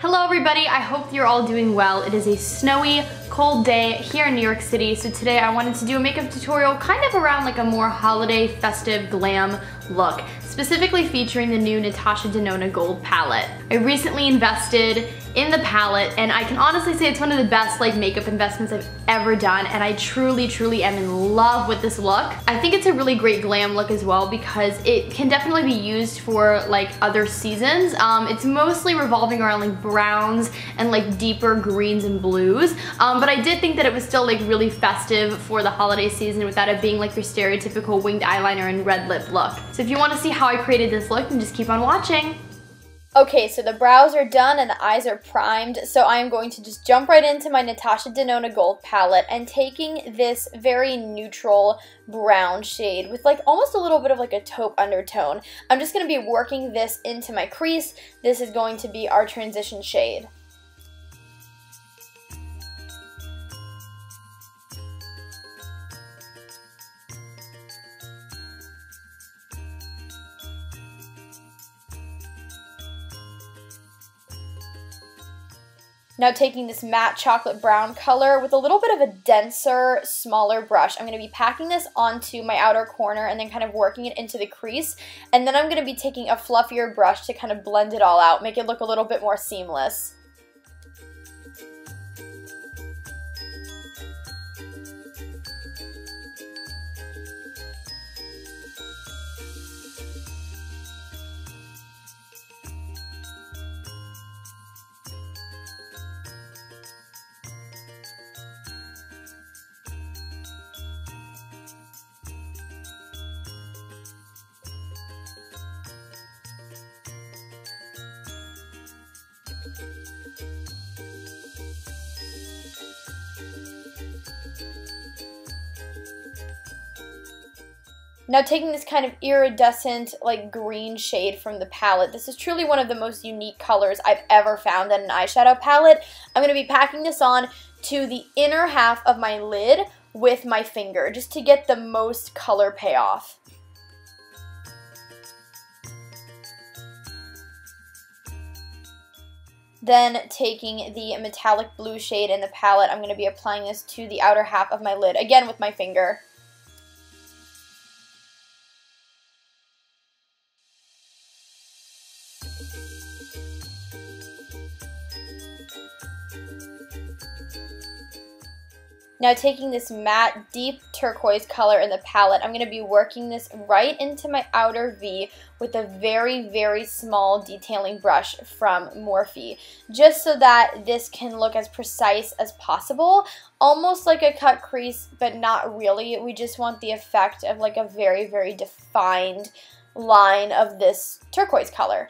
Hello everybody, I hope you're all doing well. It is a snowy, cold day here in New York City, so today I wanted to do a makeup tutorial kind of around like a more holiday, festive, glam look, specifically featuring the new Natasha Denona Gold palette. I recently invested in the palette and I can honestly say it's one of the best like makeup investments I've ever done, and I truly am in love with this look. I think it's a really great glam look as well because it can definitely be used for like other seasons. It's mostly revolving around like browns and like deeper greens and blues, but I did think that it was still like really festive for the holiday season without it being like your stereotypical winged eyeliner and red lip look. So if you want to see how I created this look, then just keep on watching. Okay, so the brows are done and the eyes are primed, so I am going to just jump right into my Natasha Denona Gold palette and taking this very neutral brown shade with like almost a little bit of like a taupe undertone. I'm just going to be working this into my crease. This is going to be our transition shade. Now taking this matte chocolate brown color with a little bit of a denser, smaller brush, I'm going to be packing this onto my outer corner and then kind of working it into the crease. And then I'm going to be taking a fluffier brush to kind of blend it all out, make it look a little bit more seamless. Now taking this kind of iridescent like green shade from the palette, this is truly one of the most unique colors I've ever found in an eyeshadow palette. I'm going to be packing this on to the inner half of my lid with my finger just to get the most color payoff. Then taking the metallic blue shade in the palette, I'm going to be applying this to the outer half of my lid, again with my finger. Now taking this matte, deep turquoise color in the palette, I'm going to be working this right into my outer V with a very small detailing brush from Morphe, just so that this can look as precise as possible, almost like a cut crease, but not really. We just want the effect of like a very defined line of this turquoise color.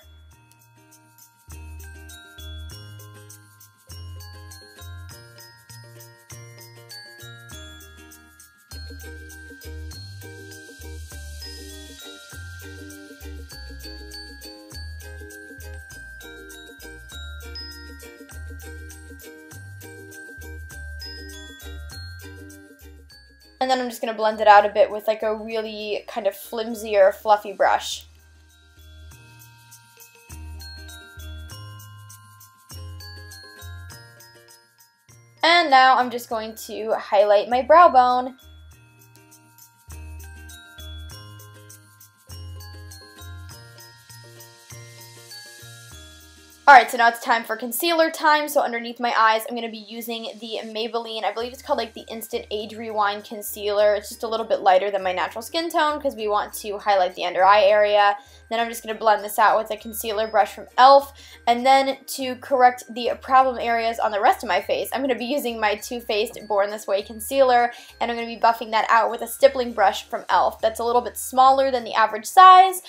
And then I'm just going to blend it out a bit with like a really kind of flimsier, fluffy brush. And now I'm just going to highlight my brow bone. Alright, so now it's time for concealer time. So underneath my eyes, I'm going to be using the Maybelline, I believe it's called like the Instant Age Rewind Concealer. It's just a little bit lighter than my natural skin tone because we want to highlight the under eye area. Then I'm just going to blend this out with a concealer brush from e.l.f. And then to correct the problem areas on the rest of my face, I'm going to be using my Too Faced Born This Way concealer, and I'm going to be buffing that out with a stippling brush from e.l.f. That's a little bit smaller than the average size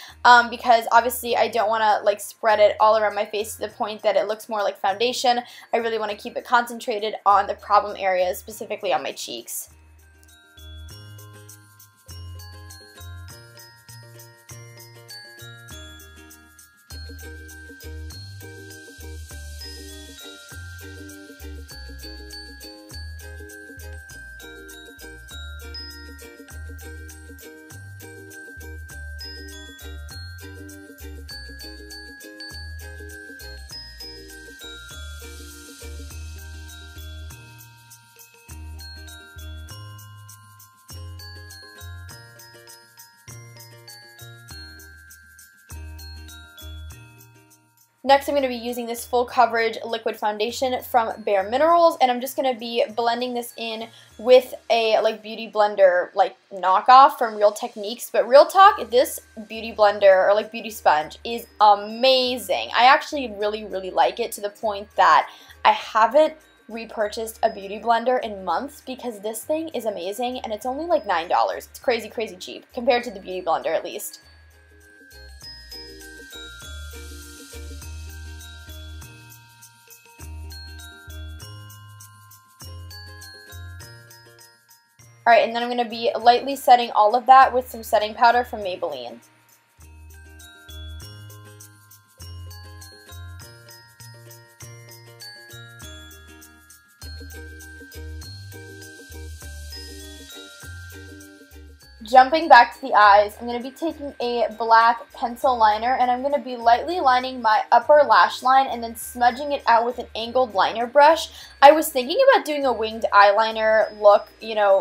because obviously I don't want to like spread it all around my face to the point that it looks more like foundation. I really want to keep it concentrated on the problem areas, specifically on my cheeks. Next, I'm going to be using this full coverage liquid foundation from Bare Minerals, and I'm just going to be blending this in with a beauty blender knockoff from Real Techniques. But real talk, this beauty blender or beauty sponge is amazing. I actually really like it, to the point that I haven't repurchased a beauty blender in months because this thing is amazing, and it's only like $9. It's crazy cheap compared to the beauty blender, at least. Alright, and then I'm going to be lightly setting all of that with some setting powder from Maybelline. Jumping back to the eyes, I'm going to be taking a black pencil liner, and I'm going to be lightly lining my upper lash line and then smudging it out with an angled liner brush. I was thinking about doing a winged eyeliner look,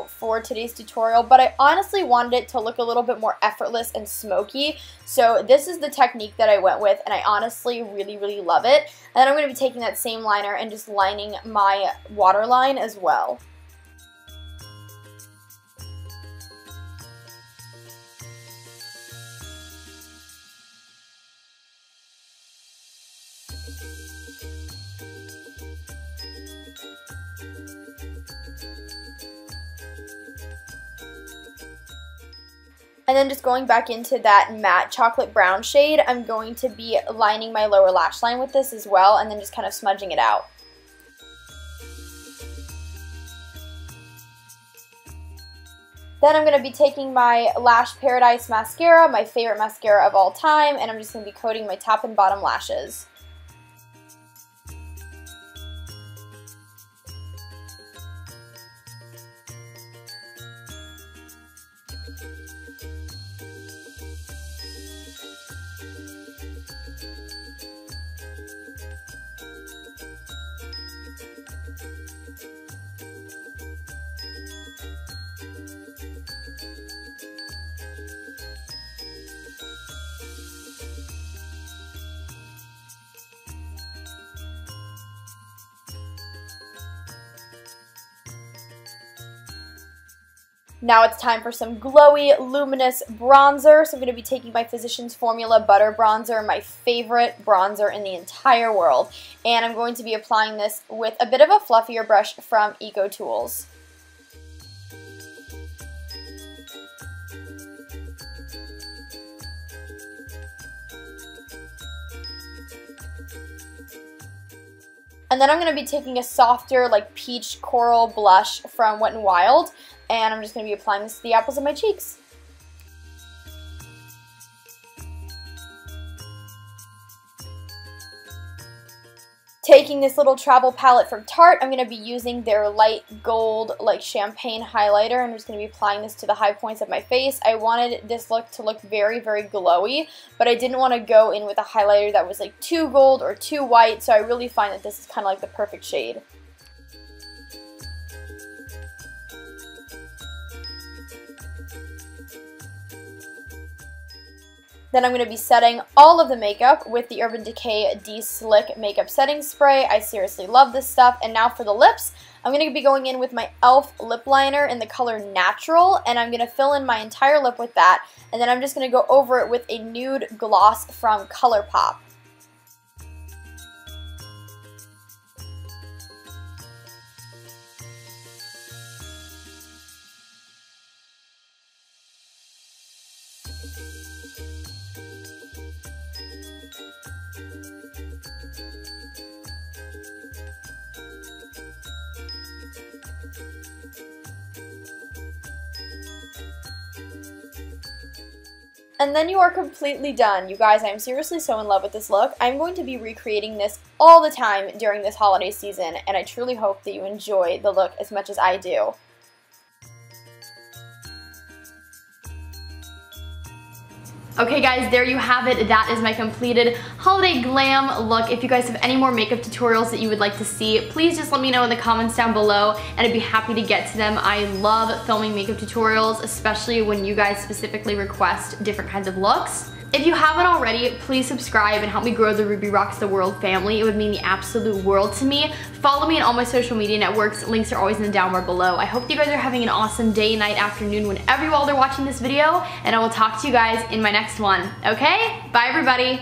for today's tutorial, but I honestly wanted it to look a little bit more effortless and smoky, so this is the technique that I went with, and I honestly really love it. And then I'm going to be taking that same liner and just lining my waterline as well. And then just going back into that matte chocolate brown shade, I'm going to be lining my lower lash line with this as well, and then just kind of smudging it out. Then I'm going to be taking my Lash Paradise mascara, my favorite mascara of all time, and I'm just going to be coating my top and bottom lashes. Now it's time for some glowy, luminous bronzer. So I'm going to be taking my Physicians Formula Butter Bronzer, my favorite bronzer in the entire world. And I'm going to be applying this with a bit of a fluffier brush from Eco Tools. And then I'm going to be taking a softer, peach coral blush from Wet n Wild. And I'm just going to be applying this to the apples of my cheeks. Taking this little travel palette from Tarte, I'm going to be using their light gold, champagne highlighter. I'm just going to be applying this to the high points of my face. I wanted this look to look very glowy, but I didn't want to go in with a highlighter that was too gold or too white, so I really find that this is kind of the perfect shade. Then I'm going to be setting all of the makeup with the Urban Decay De-Slick Makeup Setting Spray. I seriously love this stuff. And now for the lips, I'm going to be going in with my e.l.f. lip liner in the color Natural, and I'm going to fill in my entire lip with that. And then I'm just going to go over it with a nude gloss from ColourPop. And then you are completely done. You guys, I'm seriously so in love with this look. I'm going to be recreating this all the time during this holiday season, and I truly hope that you enjoy the look as much as I do. Okay guys, there you have it. That is my completed holiday glam look. If you guys have any more makeup tutorials that you would like to see, please just let me know in the comments down below, and I'd be happy to get to them. I love filming makeup tutorials, especially when you guys specifically request different kinds of looks. If you haven't already, please subscribe and help me grow the Ruby Rocks the World family. It would mean the absolute world to me. Follow me on all my social media networks. Links are always in the down bar below. I hope you guys are having an awesome day, night, afternoon, whenever you all are watching this video, and I will talk to you guys in my next one. Okay? Bye, everybody.